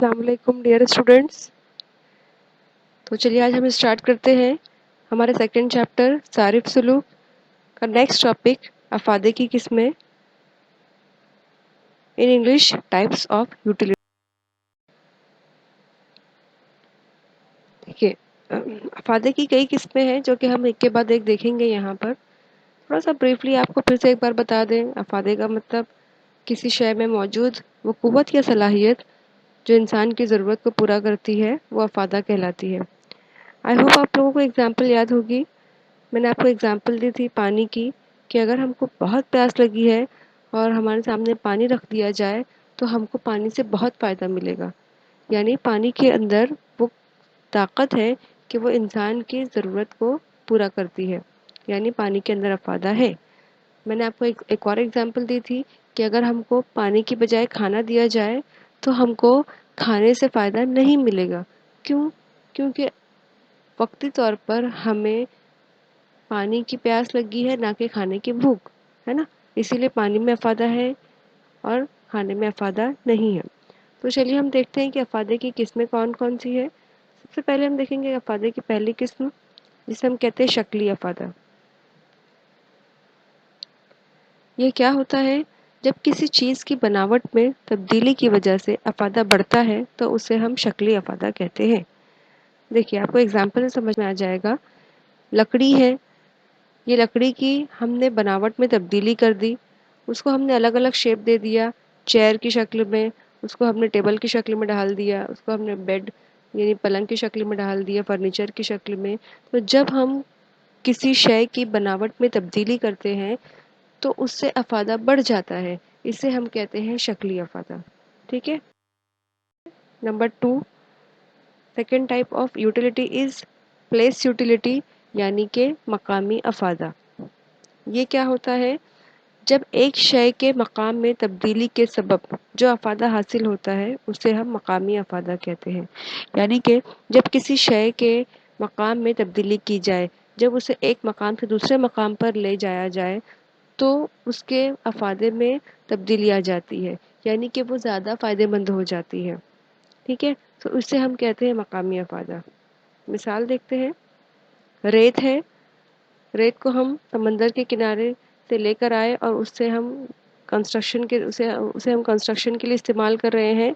السلام علیکم dear students. تو چلیے آج ہم اسٹارٹ کرتے ہیں ہمارے سیکنڈ چیپٹر صارف سلوک کا نیکسٹ ٹاپک افادے کی قسمیں in English types of utility. دیکھیے افادے کی کئی قسمیں ہیں جو کہ ہم ایک کے بعد ایک دیکھیں گے. یہاں پر تھوڑا سا بریفلی آپ کو پھر سے ایک بار بتا دیں. افادے کا مطلب کسی شے میں موجود وہ قوت یا صلاحیت جو انسان کی ضرورت کو پورا کرتی ہے وہ افادہ کہلاتی ہے. آئی ہوپ آپ لوگوں کو ایگزامپل یاد ہوگی. میں نے آپ کو ایگزامپل دی تھی پانی کی کہ اگر ہم کو بہت پیاس لگی ہے اور ہمارے سامنے پانی رکھ دیا جائے تو ہم کو پانی سے بہت فائدہ ملے گا. یعنی پانی کے اندر وہ طاقت ہے کہ وہ انسان کی ضرورت کو پورا کرتی ہے. یعنی پانی کے اندر افادہ ہے. میں نے آپ کو ایک اور ایگزامپل دی تھی کہ اگر ہم کو پانی کی بجائے کھانا دیا جائے تو ہم کو کھانے سے فائدہ نہیں ملے گا. کیونکہ وقتی طور پر ہمیں پانی کی پیاس لگی ہے نہ کہ کھانے کی بھوک ہے نا. اسی لیے پانی میں افادہ ہے اور کھانے میں افادہ نہیں ہے. تو چلیے ہم دیکھتے ہیں کہ افادے کی قسمیں کون کون سی ہے. سب سے پہلے ہم دیکھیں گے افادے کی پہلی قسم جسے ہم کہتے ہیں شکلی افادہ. یہ کیا ہوتا ہے؟ جب کسی چیز کی بناوٹ میں تبدیلی کی وجہ سے افادہ بڑھتا ہے تو اسے ہم شکلی افادہ کہتے ہیں. دیکھیے آپ کو ایگزامپل سمجھ میں آ جائے گا. لکڑی ہے، یہ لکڑی کی ہم نے بناوٹ میں تبدیلی کر دی. اس کو ہم نے الگ الگ شیپ دے دیا. چیئر کی شکل میں اس کو ہم نے ٹیبل کی شکل میں ڈال دیا. اس کو ہم نے بیڈ یعنی پلنگ کی شکل میں ڈال دیا، فرنیچر کی شکل میں. تو جب ہم کسی شے کی بناوٹ میں تبدیلی کرتے ہیں تو اس سے افادہ بڑھ جاتا ہے. اسے ہم کہتے ہیں شکلی افادہ. ٹھیک ہے. Number 2 second type of utility is place utility یعنی کہ مقامی افادہ. یہ کیا ہوتا ہے؟ جب ایک شے کے مقام میں تبدیلی کے سبب جو افادہ حاصل ہوتا ہے اسے ہم مقامی افادہ کہتے ہیں. یعنی کہ جب کسی شے کے مقام میں تبدیلی کی جائے، جب اسے ایک مقام سے دوسرے مقام پر لے جایا جائے تو اس کے افادے میں تبدیلی آ جاتی ہے. یعنی کہ وہ زیادہ فائدہ مند ہو جاتی ہے. ٹھیک ہے. تو اسے ہم کہتے ہیں مقامی افادہ. مثال دیکھتے ہیں. ریت ہے، ریت کو ہم سمندر کے کنارے سے لے کر آئے اور اسے ہم کنسٹرکشن کے لیے استعمال کر رہے ہیں.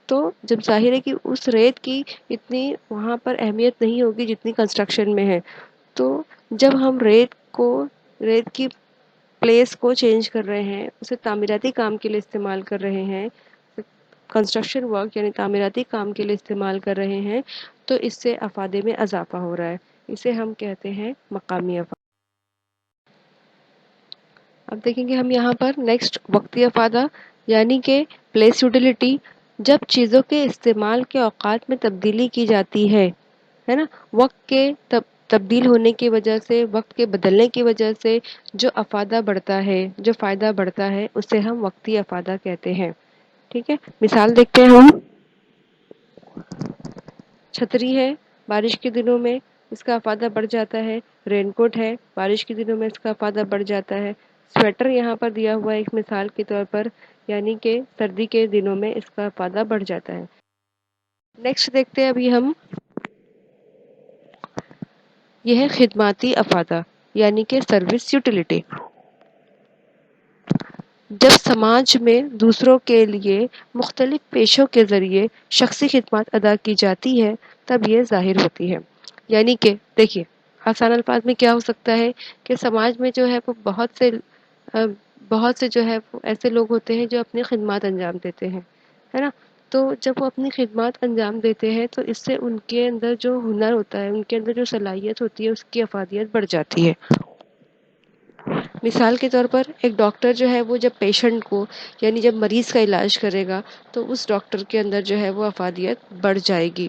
تو جب ظاہر ہے کہ اس ریت کی اتنی وہاں پر اہمیت نہیں ہوگی جتنی کنسٹرکشن میں ہے. تو جب ہم ریت کی پلیس کو چینج کر رہے ہیں، اسے تعمیراتی کام کے لیے استعمال کر رہے ہیں، کنسٹرکشن ورک یعنی تعمیراتی کام کے لیے استعمال کر رہے ہیں، تو اس سے افادے میں اضافہ ہو رہا ہے. اسے ہم کہتے ہیں مقامی افادہ. اب دیکھیں گے ہم یہاں پر نیکسٹ وقتی افادہ یعنی کہ پلیس یوٹیلیٹی. جب چیزوں کے استعمال کے اوقات میں تبدیلی کی جاتی ہے نا، وقت کے تبدیل ہونے کی وجہ سے، وقت کے بدلنے کی وجہ سے جو افادہ بڑھتا ہے، جو فائدہ بڑھتا ہے، اسے ہم وقتی افادہ کہتے ہیں. ٹھیک ہے. مثال دیکھتے ہیں ہم. چھتری ہے، بارش کے دنوں میں اس کا افادہ بڑھ جاتا ہے. رین کوٹ ہے، بارش کے دنوں میں اس کا افادہ بڑھ جاتا ہے. سویٹر یہاں پر دیا ہوا ہے ایک مثال کے طور پر، یعنی کہ سردی کے دنوں میں اس کا افادہ بڑھ جاتا ہے. نیکسٹ دیکھتے ہیں ابھی ہم. یہ ہے خدماتی افادہ یعنی کہ سروس یوٹیلیٹی. جب سماج میں دوسروں کے لیے مختلف پیشوں کے ذریعے شخصی خدمات ادا کی جاتی ہے تب یہ ظاہر ہوتی ہے. یعنی کہ دیکھیے آسان الفاظ میں کیا ہو سکتا ہے کہ سماج میں جو ہے وہ بہت سے جو ہے وہ ایسے لوگ ہوتے ہیں جو اپنی خدمات انجام دیتے ہیں، ہے نا. تو جب وہ اپنی خدمات انجام دیتے ہیں تو اس سے ان کے اندر جو ہنر ہوتا ہے، ان کے اندر جو صلاحیت ہوتی ہے، اس کی افادیت بڑھ جاتی ہے. مثال کے طور پر ایک ڈاکٹر جو ہے وہ جب پیشنٹ کو یعنی جب مریض کا علاج کرے گا تو اس ڈاکٹر کے اندر جو ہے وہ افادیت بڑھ جائے گی،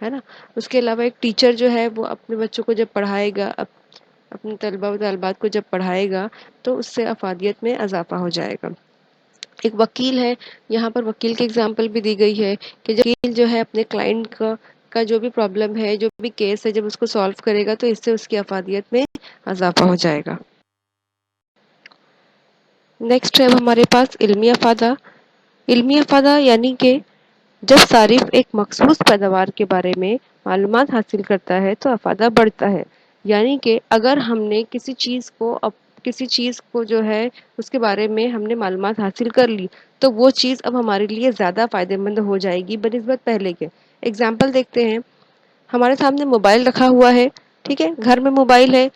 ہے نا. اس کے علاوہ ایک ٹیچر جو ہے وہ اپنے بچوں کو جب پڑھائے گا، اپنے طلبہ و طالبات کو جب پڑھائے گا تو اس سے افادیت میں اضافہ ہو جائے گا. ایک وکیل ہے، یہاں پر وکیل کی اگزامپل بھی دی گئی ہے کہ جب وکیل جو ہے اپنے کلائنٹ کا جو بھی پرابلم ہے، جو بھی کیس ہے، جب اس کو سالو کرے گا تو اس سے اس کی افادیت میں اضافہ ہو جائے گا. نیکسٹ ہے ہمارے پاس علمی افادہ. علمی افادہ یعنی کہ جب صارف ایک مخصوص پیداوار کے بارے میں معلومات حاصل کرتا ہے تو افادہ بڑھتا ہے. یعنی کہ اگر ہم نے کسی چیز کو جو ہے اس کے بارے میں ہم نے معلومات حاصل کر لی تو وہ چیز اب ہمارے لیے زیادہ فائدہ مند ہو جائے گی بنسبت پہلے کے. اگزامپل دیکھتے ہیں. ہمارے سامنے موبائل رکھا ہوا ہے. ٹھیک ہے، گھر میں موبائل ہے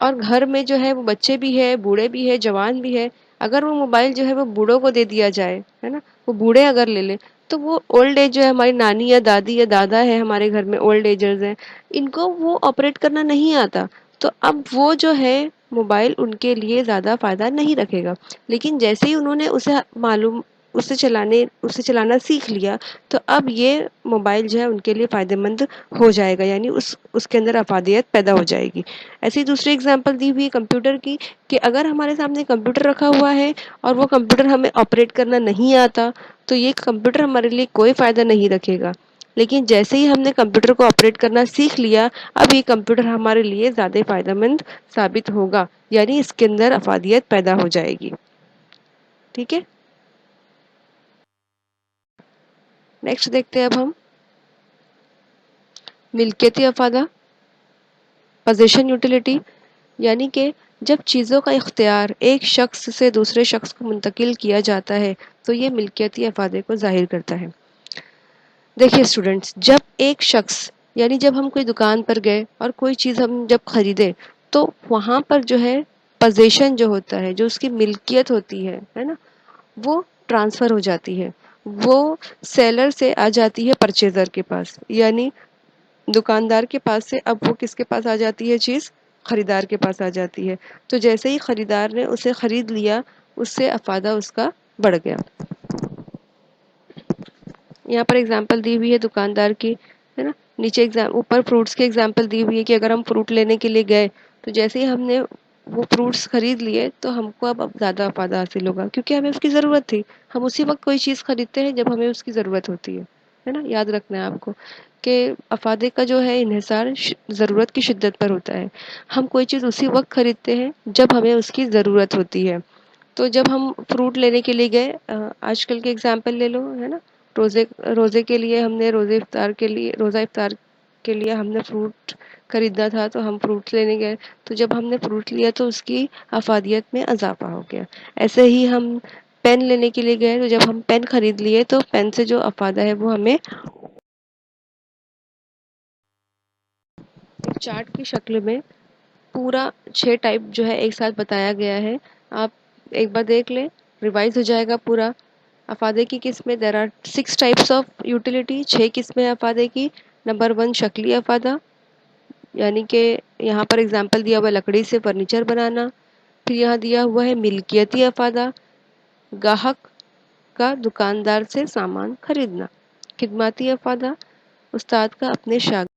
اور گھر میں جو ہے وہ بچے بھی ہے، بوڑھے بھی ہے، جوان بھی ہے. اگر وہ موبائل جو ہے وہ بوڑھوں کو دے دیا جائے، ہے نا، وہ بوڑھے اگر لے لیں تو وہ اولڈ ایج جو ہے، ہماری نانی یا دادی یا دادا ہے ہمارے گھر میں، اولڈ ایجرز ہیں، ان کو وہ آپریٹ کرنا نہیں آتا. تو اب وہ جو ہے موبائل ان کے لیے زیادہ فائدہ نہیں رکھے گا. لیکن جیسے ہی انہوں نے اسے چلانا سیکھ لیا تو اب یہ موبائل جو ہے ان کے لیے فائدہ مند ہو جائے گا، یعنی اس کے اندر افادیت پیدا ہو جائے گی. ایسی دوسری اگزامپل دی ہوئی ہے کمپیوٹر کی، کہ اگر ہمارے سامنے کمپیوٹر رکھا ہوا ہے اور وہ کمپیوٹر ہمیں آپریٹ کرنا نہیں آتا تو یہ کمپیوٹر ہمارے لیے کوئی فائدہ نہیں رکھے گا. لیکن جیسے ہی ہم نے کمپیوٹر کو آپریٹ کرنا سیکھ لیا اب یہ کمپیوٹر ہمارے لیے زیادہ فائدہ مند ثابت ہوگا، یعنی اس کے اندر افادیت پیدا ہو جائے گی. ٹھیک ہے، نیکسٹ دیکھتے ہیں اب ہم ملکیتی افادہ، پوزیشن یوٹیلیٹی. یعنی کہ جب چیزوں کا اختیار ایک شخص سے دوسرے شخص کو منتقل کیا جاتا ہے تو یہ ملکیتی افادے کو ظاہر کرتا ہے. دیکھیے اسٹوڈنٹس، جب ایک شخص، یعنی جب ہم کوئی دکان پر گئے اور کوئی چیز ہم جب خریدے تو وہاں پر جو ہے پوزیشن جو ہوتا ہے، جو اس کی ملکیت ہوتی ہے نا، وہ ٹرانسفر ہو جاتی ہے. وہ سیلر سے آ جاتی ہے پرچیزر کے پاس، یعنی دکاندار کے پاس سے اب وہ کس کے پاس آ جاتی ہے چیز؟ خریدار کے پاس آ جاتی ہے. تو جیسے ہی خریدار نے اسے خرید لیا اس سے افادہ اس کا بڑھ گیا. یہاں پر اگزامپل دی ہوئی ہے دکاندار کی، ہے نا. نیچے اوپر فروٹس کی اگزامپل دی ہوئی ہے کہ اگر ہم فروٹ لینے کے لیے گئے تو جیسے ہی ہم نے وہ فروٹس خرید لیے تو ہم کو اب زیادہ افادہ حاصل ہوگا کیونکہ ہمیں اس کی ضرورت تھی. ہم اسی وقت کوئی چیز خریدتے ہیں جب ہمیں اس کی ضرورت ہوتی ہے نا. یاد رکھنا ہے آپ کو کہ افادے کا جو ہے انحصار ضرورت کی شدت پر ہوتا ہے. ہم کوئی چیز اسی وقت خریدتے ہیں جب ہمیں اس کی ضرورت ہوتی ہے. تو جب ہم فروٹ لینے کے لیے گئے، آج کل کے اگزامپل لے لو، ہے نا. روزے کے لیے ہم نے روزہ افطار کے لیے ہم نے فروٹ خریدنا تھا تو ہم فروٹ لینے گئے. تو جب ہم نے فروٹ لیا تو اس کی افادیت میں اضافہ ہو گیا. ایسے ہی ہم پین لینے کے لیے گئے تو جب ہم پین خرید لیے تو پین سے جو افادہ ہے وہ ہمیں ایک چارٹ کی شکل میں پورا 6 ٹائپ جو ہے ایک ساتھ بتایا گیا ہے. آپ ایک بار دیکھ لیں، ریوائز ہو جائے گا پورا. افادے کی قسمیں there are 6 types of utility, 6 قسمیں افادے کی. نمبر 1 شکلی افادہ، یعنی کہ یہاں پر اگزامپل دیا ہوا لکڑی سے فرنیچر بنانا. پھر یہاں دیا ہوا ہے ملکیتی افادہ، گاہک کا دکاندار سے سامان خریدنا. خدماتی افادہ، استاد کا اپنے شاگرد